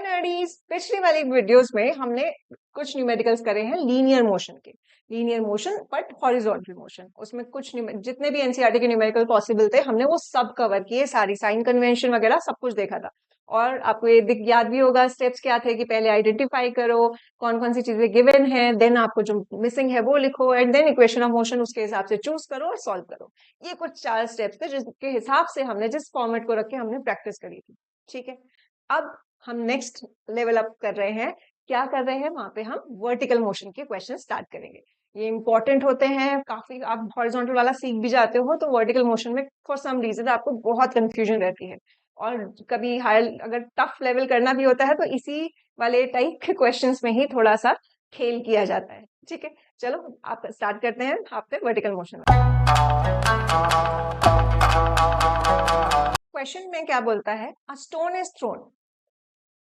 नर्डीज, पिछली वाली वीडियोस में हमने कुछ न्यूमेरिकल्स करे हैं लीनियर मोशन के। Linear motion but horizontal motion, उसमें कुछ जितने भी एनसीईआरटी के न्यूमेरिकल पॉसिबल थे हमने वो सब कवर किए, सारी साइन कन्वेंशन वगैरह सब कुछ देखा था। और आपको ये याद भी होगा स्टेप्स क्या थे कि पहले आइडेंटिफाई करो कौन कौन सी चीजें गिवन है, देन आपको जो मिसिंग है वो लिखो, and then equation of motion उसके हिसाब से चूज करो और सॉल्व करो। ये कुछ 4 स्टेप्स थे जिसके हिसाब से हमने जिस फॉर्मेट को रख के हमने प्रैक्टिस करी थी। ठीक है, अब हम नेक्स्ट लेवल अप कर रहे हैं। क्या कर रहे हैं, वहां पे हम वर्टिकल मोशन के क्वेश्चन स्टार्ट करेंगे। ये इंपॉर्टेंट होते हैं काफी। आप हॉरिजॉन्टल वाला सीख भी जाते हो तो वर्टिकल मोशन में फॉर सम रीजन आपको बहुत कंफ्यूजन रहती है, और कभी हाई अगर टफ लेवल करना भी होता है तो इसी वाले टाइप के क्वेश्चंस में ही थोड़ा सा खेल किया जाता है। ठीक है, चलो आप स्टार्ट करते हैं आपके वर्टिकल मोशन। क्वेश्चन में क्या बोलता है, a stone is throne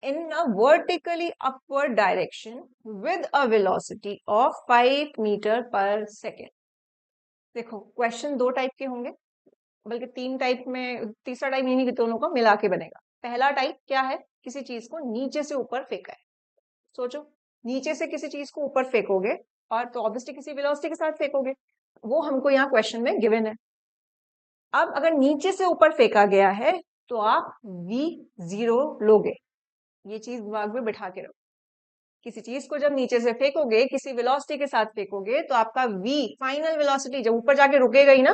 in a vertically upward direction with a velocity of 5 metre per second. देखो क्वेश्चन 2 टाइप के होंगे, बल्कि 3 टाइप में, तीसरा टाइप इन्हीं के दोनों को मिला के बनेगा। पहला टाइप क्या है, किसी चीज को नीचे से ऊपर फेंका है। सोचो, नीचे से किसी चीज को ऊपर फेंकोगे और तो ऑब्वियसली किसी वेलोसिटी के साथ फेंकोगे, वो हमको यहाँ क्वेश्चन में गिवन है। अब अगर नीचे से ऊपर फेंका गया है तो आप v0 लोगे, ये चीज दिमाग में बिठा के रखो। किसी चीज को जब नीचे से फेंकोगे, किसी वेलोसिटी के साथ फेंकोगे, तो आपका v फाइनल वेलोसिटी जब ऊपर जाके रुकेगा ही ना,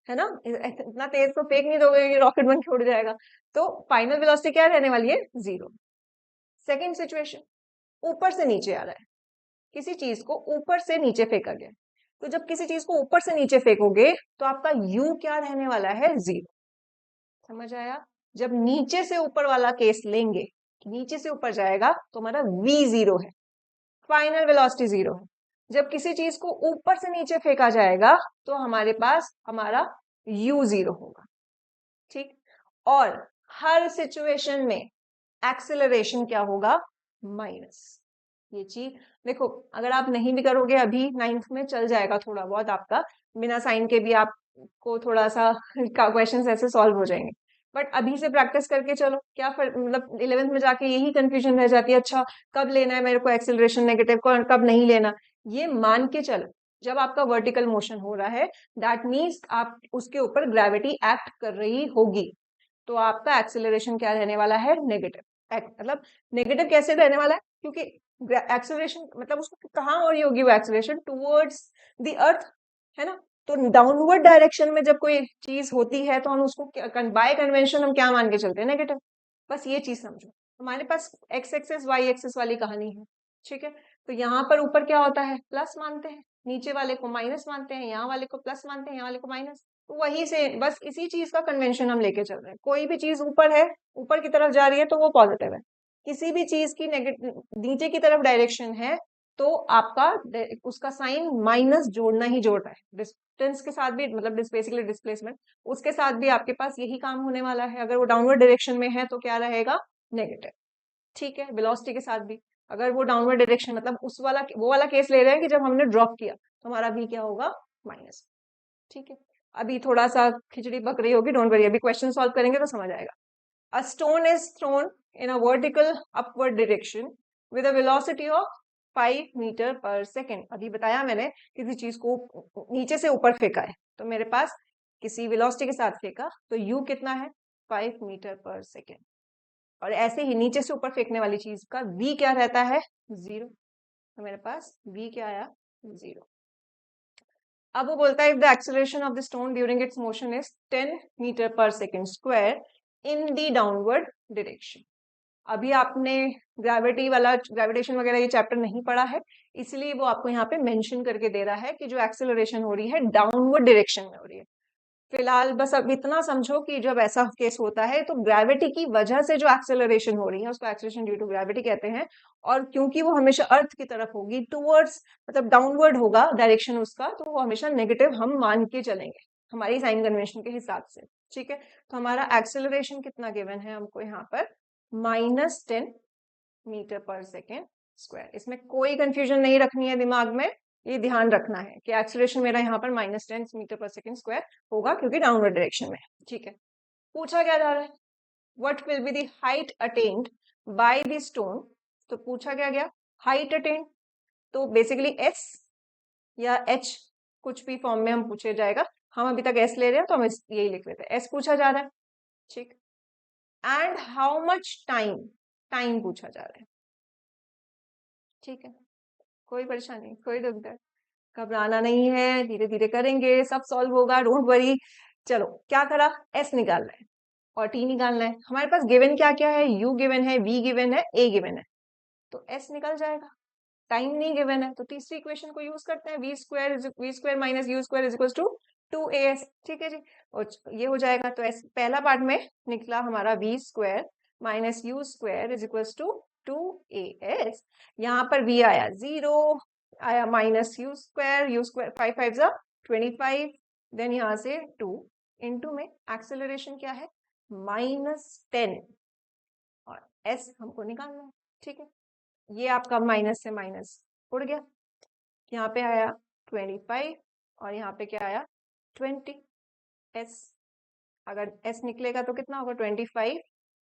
है ना। इतना तेज तो फेंक नहीं दोगे कि रॉकेट बन के उड़ जाएगा। तो फाइनल वेलोसिटी क्या रहने वाली है, 0। सेकेंड सिचुएशन, ऊपर से नीचे आ रहा है, किसी चीज को ऊपर से नीचे फेंका गया। तो जब किसी चीज को ऊपर से नीचे फेंकोगे तो आपका u क्या रहने वाला है, 0। समझ आया। जब नीचे से ऊपर वाला केस लेंगे, नीचे से ऊपर जाएगा तो हमारा v0 है, फाइनल वेलोसिटी 0 है। जब किसी चीज को ऊपर से नीचे फेंका जाएगा तो हमारे पास हमारा u0 होगा। ठीक, और हर सिचुएशन में एक्सेलरेशन क्या होगा, माइनस। ये चीज देखो, अगर आप नहीं भी करोगे अभी 9th में चल जाएगा थोड़ा बहुत आपका, बिना साइन के भी आपको थोड़ा सा क्वेश्चंस ऐसे सॉल्व हो जाएंगे। बट अभी से प्रैक्टिस करके चलो, क्या मतलब 11th में जाके यही कंफ्यूजन रह जाती है, अच्छा कब लेना है मेरे को एक्सेलरेशन नेगेटिव को, कब नहीं लेना। ये मान के चलो, जब आपका वर्टिकल मोशन हो रहा है दैट मीन्स आप उसके ऊपर ग्रेविटी एक्ट कर रही होगी, तो आपका एक्सेलरेशन क्या रहने वाला है, नेगेटिव। मतलब नेगेटिव कैसे रहने वाला है, क्योंकि एक्सेलरेशन मतलब उसको कहाँ हो रही होगी वो एक्सेलरेशन, टुवर्ड्स द अर्थ, है ना। तो डाउनवर्ड डायरेक्शन में जब कोई चीज होती है तो हम उसको बाय कन्वेंशन हम क्या मान के चलते हैं, नेगेटिव। बस ये चीज समझो, हमारे पास एक्स एक्सेस वाई एक्सेस वाली कहानी है। ठीक है, तो यहाँ पर ऊपर क्या होता है, प्लस मानते हैं, नीचे वाले को माइनस मानते हैं, यहाँ वाले को प्लस मानते हैं, यहाँ वाले को माइनस। तो वही से बस इसी चीज का कन्वेंशन हम लेके चल रहे हैं। कोई भी चीज ऊपर है, ऊपर की तरफ जा रही है तो वो पॉजिटिव है, किसी भी चीज की नेगेटिव नीचे की तरफ डायरेक्शन है तो आपका उसका साइन माइनस जोड़ना ही जोड़ना है। डिस्टेंस के साथ भी, मतलब बेसिकली डिस्प्लेसमेंट, उसके साथ भी आपके पास यही काम होने वाला है। अगर वो डाउनवर्ड डायरेक्शन में है तो क्या रहेगा, नेगेटिव। ठीक है, वेलोसिटी के साथ भी अगर वो डाउनवर्ड डायरेक्शन, मतलब उस वाला वो वाला केस ले रहे हैं कि जब हमने ड्रॉप किया तो हमारा भी क्या होगा, माइनस। ठीक है, अभी थोड़ा सा खिचड़ी पक रही होगी, डोंट वरी, अभी क्वेश्चन सॉल्व करेंगे तो समझ आएगा। A stone is thrown in a vertical upward direction with a velocity of 5 metre per second. अभी बताया मैंने, किसी चीज को नीचे से ऊपर फेंका है तो मेरे पास किसी वेलोसिटी के साथ फेंका तो u कितना है, 5 मीटर पर सेकेंड। और ऐसे ही नीचे से ऊपर फेंकने वाली चीज का v क्या रहता है, 0। तो मेरे पास v क्या आया, 0। अब वो बोलता है, if the acceleration of the stone during its motion is 10 metre per second square in the downward direction। अभी आपने ग्रेविटी वाला, ग्रेविटेशन वगैरह ये चैप्टर नहीं पढ़ा है, इसलिए वो आपको यहाँ पे मेंशन करके दे रहा है कि जो एक्सेलरेशन हो रही है डाउनवर्ड डायरेक्शन में हो रही है। फिलहाल बस अब इतना समझो कि जब ऐसा केस होता है तो ग्रेविटी की वजह से जो एक्सेलरेशन हो रही है उसको एक्सेलरेशन ड्यू टू ग्रेविटी कहते हैं। और क्योंकि वो हमेशा अर्थ की तरफ होगी, टुवर्ड्स मतलब डाउनवर्ड होगा डायरेक्शन उसका, तो वो हमेशा नेगेटिव हम मान के चलेंगे हमारी साइन कन्वेंशन के हिसाब से। ठीक है, तो हमारा एक्सेलरेशन कितना गिवन है हमको यहाँ पर, -10 मीटर पर सेकेंड स्क्वायर। इसमें कोई कंफ्यूजन नहीं रखनी है दिमाग में, ये ध्यान रखना है कि एक्सेलरेशन मेरा यहाँ पर -10 मीटर पर सेकेंड स्क्वायर होगा क्योंकि डाउनवर्ड डायरेक्शन में है। ठीक है, पूछा क्या जा रहा है, what will be the height attend by the stone, तो पूछा क्या गया हाइट अटेन, तो बेसिकली एस या एच कुछ भी फॉर्म में हम पूछे जाएगा, हम अभी तक एस ले रहे हैं तो हम यही लिख लेते हैं, एस पूछा जा रहा है, ठीक। And how much time, time पूछा जा रहा है, ठीक है। कोई परेशानी, कोई दिक्कत, घबराना नहीं है, धीरे धीरे करेंगे, सब सॉल्व होगा, डोंट वरी। चलो क्या करा, एस निकालना है और टी निकालना है। हमारे पास गिवन क्या क्या है, यू गिवन है, वी गिवन है, ए गिवन है, तो एस निकल जाएगा। टाइम नहीं गिवन है तो तीसरी इक्वेशन को यूज करते हैं, v square minus u square is equal to 2as, ठीक है जी। और ये हो जाएगा, तो पहला पार्ट में निकला हमारा v square minus u square is equal to 2as। यहाँ पर v आया 0, आया माइनस यू स्क्वायर 5 5 जा 25, देन यहाँ से 2 इनटू में एक्सेलरेशन क्या है -10 और s हमको निकालना है, ठीक है। ये आपका माइनस से माइनस उड़ गया, यहाँ पे आया 25 और यहाँ पे क्या आया 20 s। अगर s निकलेगा तो कितना होगा 25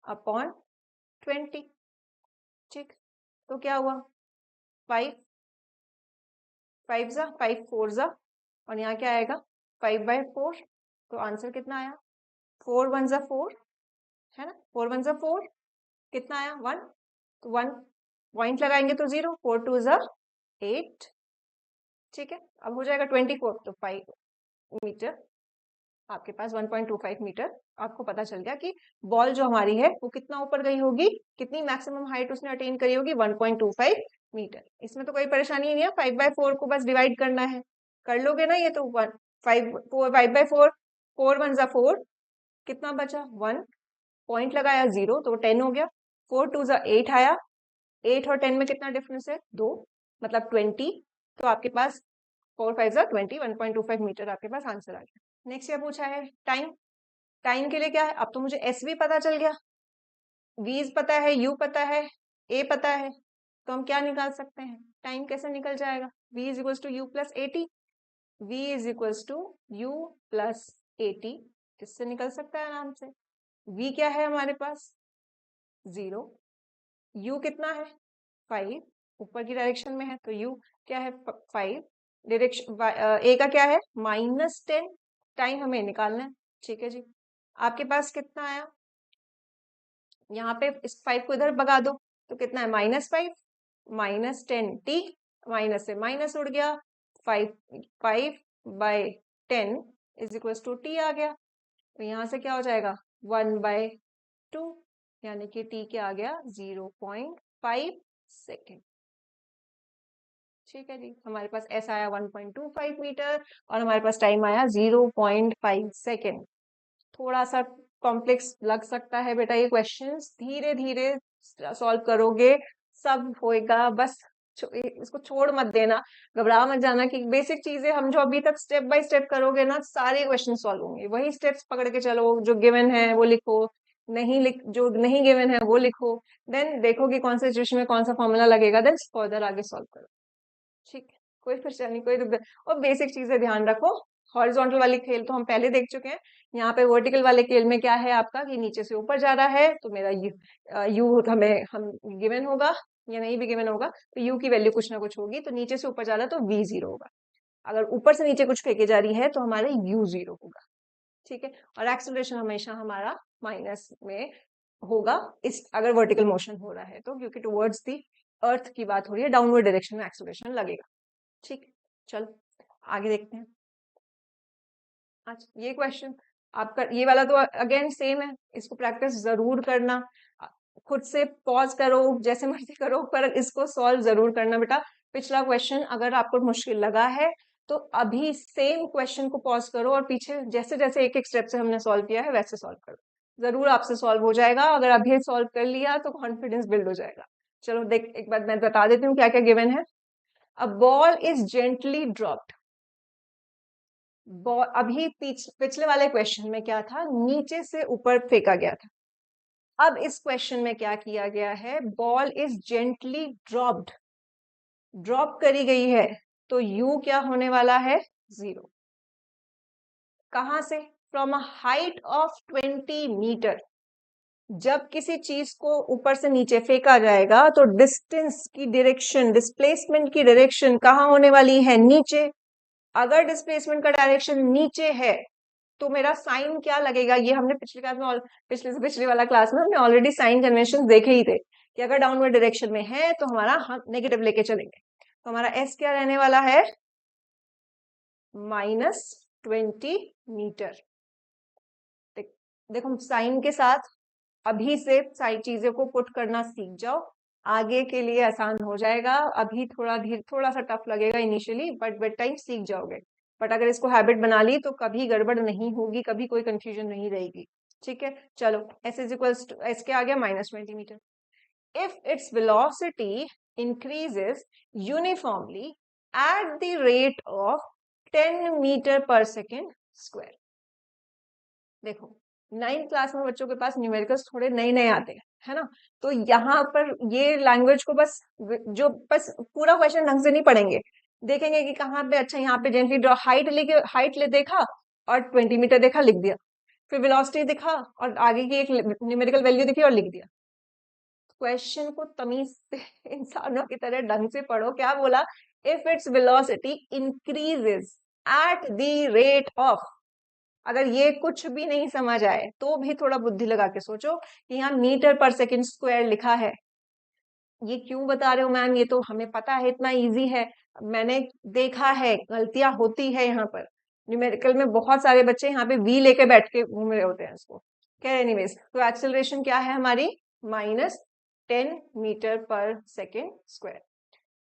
अपॉन 20, ठीक। तो क्या हुआ 5 5 जा 5 4 जा और यहाँ क्या आएगा 5/4, तो आंसर कितना आया 4 1 जा 4 है ना, 4 1 जा 4, कितना आया 1, तो 1 पॉइंट लगाएंगे तो 0, 4 2 जा 8, ठीक है। अब हो जाएगा 24, तो 5 मीटर आपके पास 1.25 मीटर आपको पता चल गया कि बॉल जो हमारी है वो कितना ऊपर गई होगी, कितनी मैक्सिमम हाइट उसने अटेन करी होगी 1.25 मीटर। इसमें तो कोई परेशानी नहीं है, 5/4 को बस डिवाइड करना है, कर लोगे ना ये तो 5/4 4 1 जा 4, कितना बचा 1, पॉइंट लगाया 0 तो 10 हो गया, 4 2 जा 8 आया, 8 और 10 में कितना डिफरेंस है 2, मतलब 20, तो आपके पास 4 5 जा 20 1.25 मीटर आपके पास आंसर आ गया। नेक्स्ट क्या पूछा है टाइम, टाइम के लिए क्या है, अब तो मुझे एस भी पता चल गया, वीज पता है, यू पता है, ए पता है, तो हम क्या निकाल सकते हैं, टाइम कैसे निकल जाएगा, v is equal to u plus a t, v is equal to u plus a t, किससे निकल सकता है आराम से, v क्या है हमारे पास 0, u कितना है 5, ऊपर की डायरेक्शन में है तो u क्या है 5, डायरेक्शन ए का क्या है -10, टाइम हमें निकालना है, ठीक है जी। आपके पास कितना आया, यहाँ पे इस 5 को इधर भगा दो तो कितना है -5 -10t, माइनस से माइनस उड़ गया, 5/10 इज इक्वल टू टी आ गया, तो यहाँ से क्या हो जाएगा 1/2, यानी कि टी क्या आ गया 0.5 सेकेंड, ठीक है जी। हमारे पास एस आया 1.25 मीटर और हमारे पास टाइम आया 0.5 सेकेंड। थोड़ा सा कॉम्प्लेक्स लग सकता है बेटा ये क्वेश्चंस, धीरे धीरे सॉल्व करोगे सब होएगा, बस इसको छोड़ मत देना, घबरा मत जाना कि बेसिक चीजें हम जो अभी तक स्टेप बाय स्टेप करोगे ना सारे क्वेश्चन सॉल्व होंगे, वही स्टेप्स पकड़ के चलो, जो गिवन है वो लिखो, जो नहीं गिवन है वो लिखो, देन देखो कि कौन से सिचुएशन में कौन सा फॉर्मूला लगेगा, देन फर्दर आगे सॉल्व करो, ठीक है। कोई परेशानी कोई दिक्कत, और बेसिक चीजें ध्यान रखो, हॉरिजॉन्टल वाली खेल तो हम पहले देख चुके हैं, यहाँ पे वर्टिकल वाले खेल में क्या है आपका कि नीचे से ऊपर जा रहा है तो मेरा यू हमें हम गिवन होगा या नहीं भी गिवन होगा तो यू की वैल्यू कुछ ना कुछ होगी, तो नीचे से ऊपर जा रहा है तो वी 0 होगा, अगर ऊपर से नीचे कुछ फेंके जा रही है तो हमारा यू 0 होगा, ठीक है। और एक्सेलरेशन हमेशा हमारा माइनस में होगा इस अगर वर्टिकल मोशन हो रहा है तो, क्योंकि टुवर्ड्स दी अर्थ की बात हो रही है, डाउनवर्ड डायरेक्शन में एक्सेलरेशन लगेगा, ठीक। चलो आगे देखते हैं। अच्छा ये क्वेश्चन आपका ये वाला तो अगेन सेम है, इसको प्रैक्टिस जरूर करना, खुद से पॉज करो जैसे मर्जी करो पर इसको सॉल्व जरूर करना बेटा। पिछला क्वेश्चन अगर आपको मुश्किल लगा है तो अभी सेम क्वेश्चन को पॉज करो और पीछे जैसे जैसे एक एक स्टेप से हमने सॉल्व किया है वैसे सॉल्व करो, जरूर आपसे सॉल्व हो जाएगा, अगर अभी सॉल्व कर लिया तो कॉन्फिडेंस बिल्ड हो जाएगा। चलो देख एक बार मैं बता देती हूँ क्या क्या गिवन है। A ball is gently dropped, अभी पिछले वाले क्वेश्चन में क्या था, नीचे से ऊपर फेंका गया था, अब इस क्वेश्चन में क्या किया गया है, ball is gently dropped, drop करी गई है, तो यू क्या होने वाला है 0, कहां से, from a height of 20 metre, जब किसी चीज को ऊपर से नीचे फेंका जाएगा तो डिस्टेंस की डायरेक्शन, डिस्प्लेसमेंट की डायरेक्शन कहाँ होने वाली है? नीचे। अगर डिस्प्लेसमेंट का डायरेक्शन नीचे है तो मेरा साइन क्या लगेगा? ये हमने पिछली क्लास में, पिछले से पिछली वाला क्लास में हमने ऑलरेडी साइन कन्वेंशन देखे ही थे कि अगर डाउनवर्ड डायरेक्शन में है तो हमारा हम नेगेटिव लेके चलेंगे। तो हमारा एस क्या रहने वाला है? -20 मीटर। देखो साइन के साथ अभी से सारी चीजें को पुट करना सीख जाओ, आगे के लिए आसान हो जाएगा। अभी थोड़ा सा टफ लगेगा इनिशियली, बट विद टाइम सीख जाओगे। बट अगर इसको हैबिट बना ली तो कभी गड़बड़ नहीं होगी, कभी कोई कंफ्यूजन नहीं रहेगी। ठीक है, चलो s is equals to, S के आ गया -20 metre. If its velocity increases uniformly at the rate of 10 metre per second square. देखो 9th क्लास में बच्चों के पास न्यूमेरिकल्स थोड़े नए नए आते हैं, है ना? तो यहाँ पर ये लैंग्वेज को बस पूरा क्वेश्चन ढंग से नहीं पढ़ेंगे, देखेंगे कि कहाँ पे, अच्छा यहाँ पे जेंटली ड्रॉ, हाइट ले देखा और 20 मीटर देखा, लिख दिया। फिर वेलोसिटी दिखा और आगे की एक न्यूमेरिकल वैल्यू दिखी और लिख दिया। क्वेश्चन को तमीज से इंसानों की तरह ढंग से पढ़ो। क्या बोला? If its velocity increases eight the rate of. अगर ये कुछ भी नहीं समझ आए तो भी थोड़ा बुद्धि लगा के सोचो कि यहाँ मीटर पर सेकंड स्क्वायर लिखा है। ये क्यों बता रहे हो मैम? ये तो हमें पता है, इतना इजी है, मैंने देखा है, गलतियां होती है यहाँ पर। न्यूमेरिकल में बहुत सारे बच्चे यहाँ पे वी लेके बैठ के घूम रहे होते हैं इसको। खैर एनीवेज, तो एक्सेलरेशन क्या है हमारी? -10 मीटर पर सेकेंड स्क्वायर।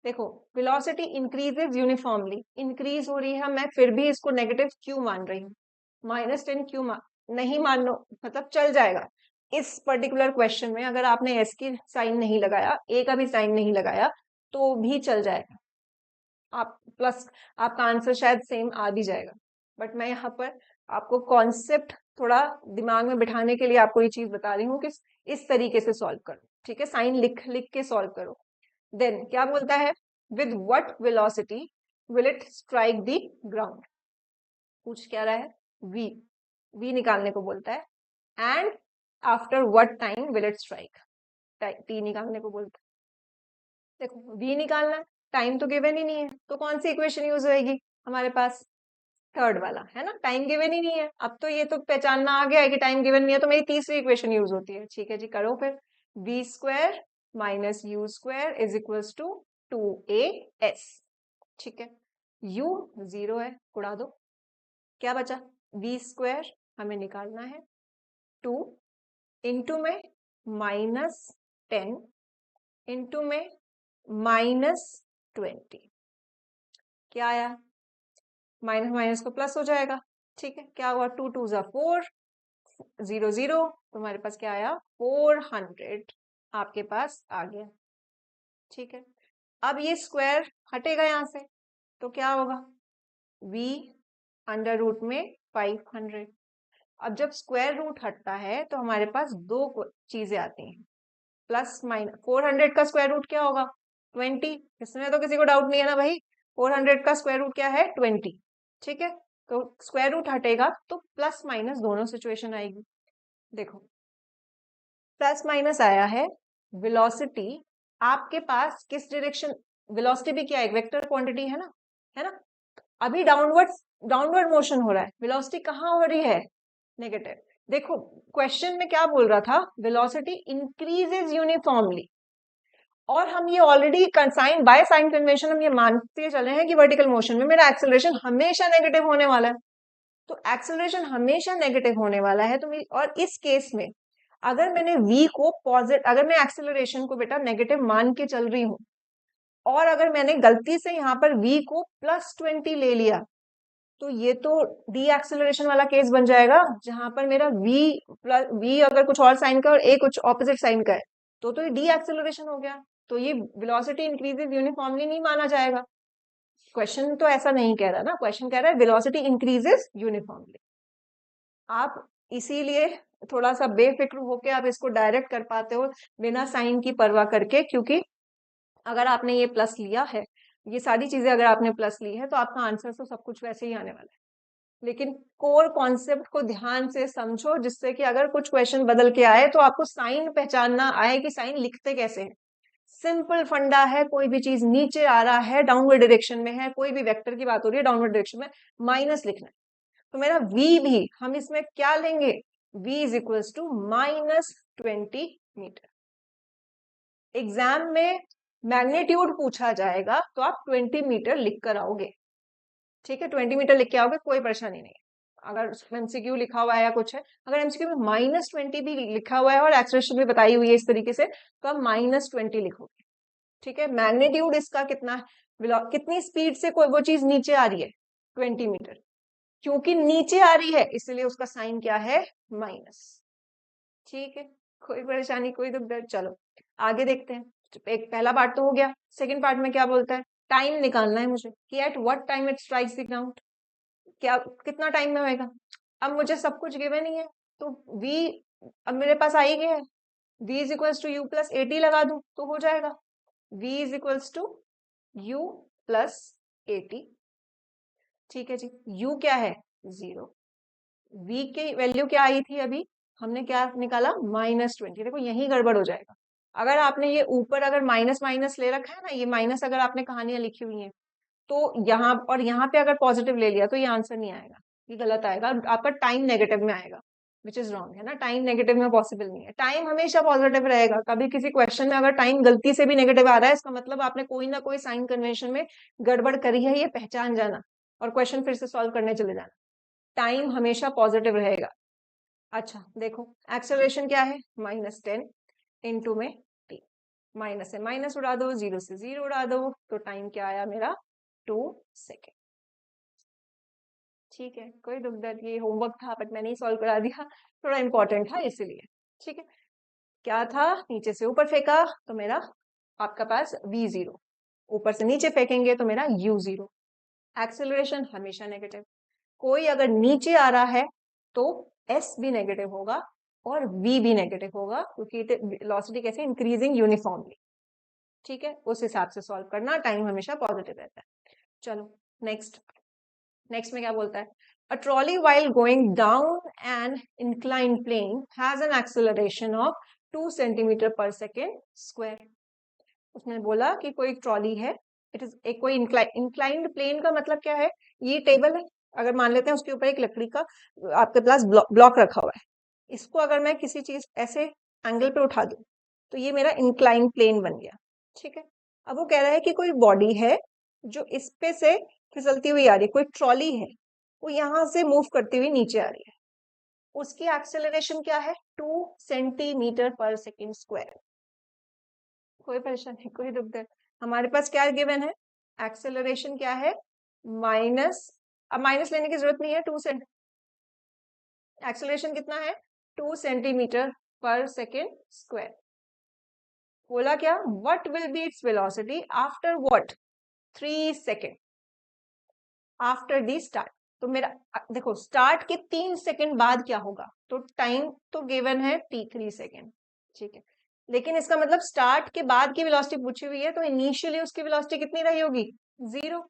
देखो वेलोसिटी इंक्रीजेज यूनिफॉर्मली, इंक्रीज हो रही है, मैं फिर भी इसको नेगेटिव क्यों मान रही हूँ? -10 क्यों नहीं मान लो, मतलब चल जाएगा। इस पर्टिकुलर क्वेश्चन में अगर आपने एस की साइन नहीं लगाया, ए का भी साइन नहीं लगाया, तो भी चल जाएगा। आप प्लस, आपका आंसर शायद सेम आ भी जाएगा। बट मैं यहाँ पर आपको कॉन्सेप्ट थोड़ा दिमाग में बिठाने के लिए आपको ये चीज बता रही हूँ कि इस तरीके से सॉल्व करो। ठीक है, साइन लिख लिख के सॉल्व करो। देन क्या बोलता है? With what velocity will it strike the ground? पूछ क्या रहा है? v निकालने को बोलता है। And after what time will it strike? t निकालने को बोलता है। देखो v निकालना है, टाइम तो गिवन ही नहीं है, तो कौन सी इक्वेशन यूज होएगी हमारे पास? थर्ड वाला, है ना? टाइम गिवन ही नहीं है। अब तो ये तो पहचानना आ गया है कि टाइम गिवन नहीं है, तो मेरी तीसरी इक्वेशन यूज होती है। ठीक है जी, करो फिर। v square minus u square is equals to 2as। ठीक है, u 0 है, उड़ा दो। क्या बचा? v स्क्वायर हमें निकालना है, 2 इंटू में -10 इंटू में -20। क्या आया? माइनस माइनस को प्लस हो जाएगा। ठीक है, क्या हुआ? 2 2 ज़ा 4, 0 0, तुम्हारे पास क्या आया? 400 आपके पास आ गया। ठीक है, अब ये स्क्वायर हटेगा यहाँ से, तो क्या होगा? v अंडर रूट में 500। अब जब स्क्वायर रूट हटता है तो हमारे पास दो चीजें आती हैं, प्लस माइनस। 400 का स्क्वायर रूट क्या होगा? 20। इसमें तो किसी को डाउट नहीं है ना भाई, 400 का स्क्वायर रूट क्या है? 20। ठीक है, तो स्क्वायर रूट हटेगा तो प्लस माइनस दोनों सिचुएशन आएगी। देखो प्लस माइनस आया है, वेलोसिटी आपके पास किस डायरेक्शन? वेलोसिटी भी क्या है? एक वेक्टर क्वांटिटी है ना, है ना? अभी डाउनवर्ड मोशन हो रहा है, वेलोसिटी कहाँ हो रही है? नेगेटिव। देखो क्वेश्चन में क्या बोल रहा था? वेलोसिटी इंक्रीजेज यूनिफॉर्मली, और हम ये already sign by sign convention हम ये मानते चल रहे हैं कि वर्टिकल मोशन में मेरा एक्सेलरेशन हमेशा नेगेटिव होने वाला है। तो एक्सेलरेशन हमेशा नेगेटिव होने वाला है, तो और इस केस में अगर मैंने v को पॉजिटिव, अगर मैं एक्सेलरेशन को बेटा नेगेटिव मान के चल रही हूँ, और अगर मैंने गलती से यहाँ पर v को +20 ले लिया, तो ये तो डी एक्सेलरेशन वाला केस बन जाएगा, जहां पर मेरा v अगर कुछ और साइन का और a कुछ ऑपोजिट साइन का है, तो ये डी एक्सेलरेशन हो गया। तो ये वेलोसिटी इंक्रीजेस यूनिफॉर्मली नहीं माना जाएगा। क्वेश्चन तो ऐसा नहीं कह रहा ना, क्वेश्चन कह रहा है वेलोसिटी इंक्रीजेस यूनिफॉर्मली। आप इसीलिए थोड़ा सा बेफिक्र होके आप इसको डायरेक्ट कर पाते हो बिना साइन की परवाह करके, क्योंकि अगर आपने ये प्लस लिया है, ये सारी चीजें अगर आपने प्लस ली है, तो आपका आंसर तो सब कुछ वैसे ही आने वाला है। लेकिन कोर कॉन्सेप्ट को ध्यान से समझो, जिससे कि अगर कुछ क्वेश्चन बदल के आए तो आपको साइन पहचानना आए कि साइन लिखते कैसे हैं। सिंपल फंडा है, कोई भी चीज नीचे आ रहा है, डाउनवर्ड डायरेक्शन में है, कोई भी वेक्टर की बात हो रही है डाउनवर्ड डायरेक्शन में, माइनस लिखना है। तो मेरा v भी हम इसमें क्या लेंगे, v is equals to -20 metre. Exam में मैग्नीट्यूड पूछा जाएगा तो आप 20 मीटर लिख कर आओगे, ठीक है, 20 मीटर लिख के आओगे, कोई परेशानी नहीं है। अगर एमसीक्यू लिखा हुआ है या कुछ है, अगर एमसीक्यू में -20 भी लिखा हुआ है और एक्सप्रेशन भी बताई हुई है इस तरीके से, तो आप -20 लिखोगे, ठीक है। मैग्नीट्यूड इसका कितना है, कितनी स्पीड से कोई वो चीज नीचे आ रही है, 20 मीटर, क्योंकि नीचे आ रही है इसलिए उसका साइन क्या है, माइनस, ठीक है। कोई परेशानी, कोई दुख दर्द। चलो आगे देखते हैं। एक पहला पार्ट तो हो गया, सेकंड पार्ट में क्या बोलता है, टाइम निकालना है मुझे कि at what time it strikes the ground, क्या कितना टाइम में होएगा। अब मुझे सब कुछ गिवन ही है, तो v अब मेरे पास आ ही गया है, v is equals to u plus 80 लगा दूं तो हो जाएगा, v is equals to u plus 80, ठीक है जी। u क्या है, 0, v की वैल्यू क्या आई थी अभी, हमने क्या निकाला, -20। देखो यही गड़बड़ हो जाएगा, अगर आपने ये ऊपर अगर माइनस माइनस ले रखा है ना, ये माइनस अगर आपने कहानियां लिखी हुई हैं, तो यहाँ और यहाँ पे अगर पॉजिटिव ले लिया तो ये आंसर नहीं आएगा, ये गलत आएगा, आपका टाइम नेगेटिव में आएगा, विच इज रॉन्ग, है ना। टाइम नेगेटिव में पॉसिबल नहीं है, टाइम हमेशा पॉजिटिव रहेगा। कभी किसी क्वेश्चन में अगर टाइम गलती से भी नेगेटिव आ रहा है, इसका मतलब आपने कोई ना कोई साइन कन्वेंशन में गड़बड़ करी है, ये पहचान जाना और क्वेश्चन फिर से सॉल्व करने चले जाना। टाइम हमेशा पॉजिटिव रहेगा। अच्छा देखो, एक्सेलरेशन क्या है, -10 इंटू में t, माइनस से माइनस उड़ा दो, 0 से 0 उड़ा दो, तो टाइम क्या आया मेरा, 2 सेकेंड, ठीक है। कोई दुख दर्द, ये होमवर्क था बट मैंने ही सॉल्व करा दिया, थोड़ा इंपॉर्टेंट था इसीलिए, ठीक है। क्या था, नीचे से ऊपर फेंका तो मेरा आपका पास v0, ऊपर से नीचे फेंकेंगे तो मेरा u0। एक्सेलरेशन हमेशा नेगेटिव, कोई अगर नीचे आ रहा है तो s भी नेगेटिव होगा और v भी नेगेटिव होगा, क्योंकि वेलोसिटी कैसे इंक्रीजिंग यूनिफॉर्मली, ठीक है। उस हिसाब से सॉल्व करना, टाइम हमेशा पॉजिटिव रहता है। चलो नेक्स्ट, नेक्स्ट में क्या बोलता है, a trolley while going down an inclined plane has an acceleration of 2 centimeter per second square। उसने बोला कि कोई ट्रॉली है, इट इज एक कोई इंक्लाइंड प्लेन का मतलब क्या है, ये टेबल है, अगर मान लेते हैं उसके ऊपर एक लकड़ी का आपके पास ब्लॉक रखा हुआ है, इसको अगर मैं किसी चीज ऐसे एंगल पे उठा दूं तो ये मेरा इंक्लाइन प्लेन बन गया, ठीक है। अब वो कह रहा है कि कोई बॉडी है जो इस पे से फिसलती हुई आ रही है, कोई ट्रॉली है, वो यहां से मूव करती हुई नीचे आ रही है, उसकी एक्सेलरेशन क्या है, 2 centimeter per second square। कोई परेशानी, कोई दुख दर्द, हमारे पास क्या गिवन है, एक्सेलरेशन क्या है, माइनस, अब माइनस लेने की जरूरत नहीं है, 2 एक्सेलरेशन कितना है, 2 centimeter per second square। बोला क्या, what will be its velocity after what, 3 second after the start. तो मेरा देखो स्टार्ट के 3 सेकेंड बाद क्या होगा, तो टाइम तो गिवन है t3 सेकेंड, ठीक है, लेकिन इसका मतलब स्टार्ट के बाद की वेलोसिटी पूछी हुई है, तो इनिशियली उसकी वेलोसिटी कितनी रही होगी, 0।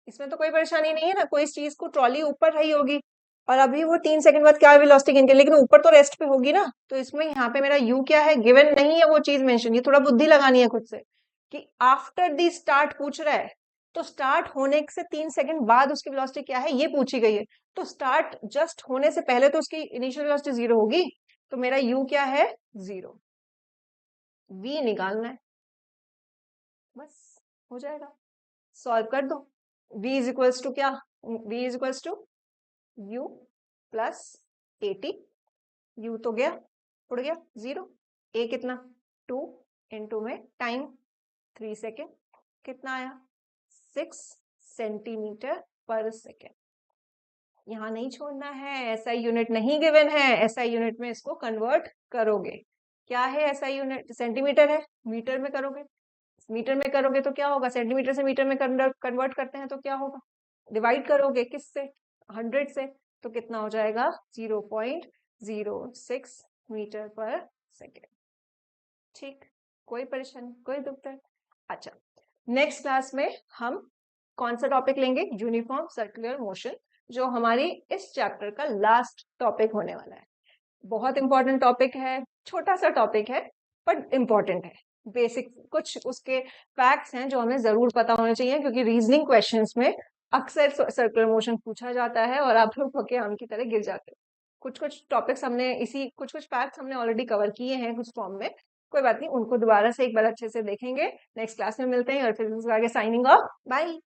इसमें तो कोई परेशानी नहीं है ना, कोई चीज को ट्रॉली ऊपर रही होगी और अभी वो 3 सेकेंड बाद क्या वेलोसिटी गिन के, लेकिन ऊपर तो रेस्ट पे होगी ना, तो इसमें यहाँ पे मेरा u क्या है, गिवन नहीं है वो चीज मेंशन, ये थोड़ा बुद्धि लगानी है खुद से कि आफ्टर दी स्टार्ट पूछ रहा है, तो स्टार्ट होने से 3 सेकेंड बाद उसकी वेलोसिटी क्या है ये पूछी गई है, तो स्टार्ट जस्ट होने से पहले तो उसकी इनिशियल वेलोसिटी 0 होगी, तो मेरा u क्या है, 0। v निकालना है, बस हो जाएगा, सॉल्व कर दो। v इज इक्वल्स टू क्या, v is equals to u plus 80, u तो गया, उड़ गया 0, a कितना 2 इंटू में टाइम 3 सेकेंड, कितना आया 6 सेंटीमीटर पर सेकेंड। यहाँ नहीं छोड़ना है, SI यूनिट नहीं गिवन है, SI यूनिट में इसको कन्वर्ट करोगे, क्या है SI यूनिट, सेंटीमीटर है, मीटर में करोगे, मीटर में करोगे तो क्या होगा, सेंटीमीटर से मीटर में कन्वर्ट करते हैं तो क्या होगा, डिवाइड करोगे किससे, 100 से, तो कितना हो जाएगा 0.06 मीटर पर सेकेंड, ठीक। कोई परेशानी, कोई दुख दर्द। अच्छा नेक्स्ट क्लास में हम कौन सा टॉपिक लेंगे? यूनिफॉर्म सर्कुलर मोशन, जो हमारी इस चैप्टर का लास्ट टॉपिक होने वाला है। बहुत इंपॉर्टेंट टॉपिक है, छोटा सा टॉपिक है पर इंपॉर्टेंट है। बेसिक कुछ उसके फैक्ट्स हैं जो हमें जरूर पता होने चाहिए, क्योंकि रीजनिंग क्वेश्चंस में अक्सर सर्कुलर मोशन पूछा जाता है और आप लोग पके आम की तरह गिर जाते हो। कुछ कुछ टॉपिक्स हमने कुछ फैक्ट्स हमने ऑलरेडी कवर किए हैं कुछ फॉर्म में, कोई बात नहीं, उनको दोबारा से एक बार अच्छे से देखेंगे। नेक्स्ट क्लास में मिलते हैं और फिर आगे साइनिंग ऑफ, बाय।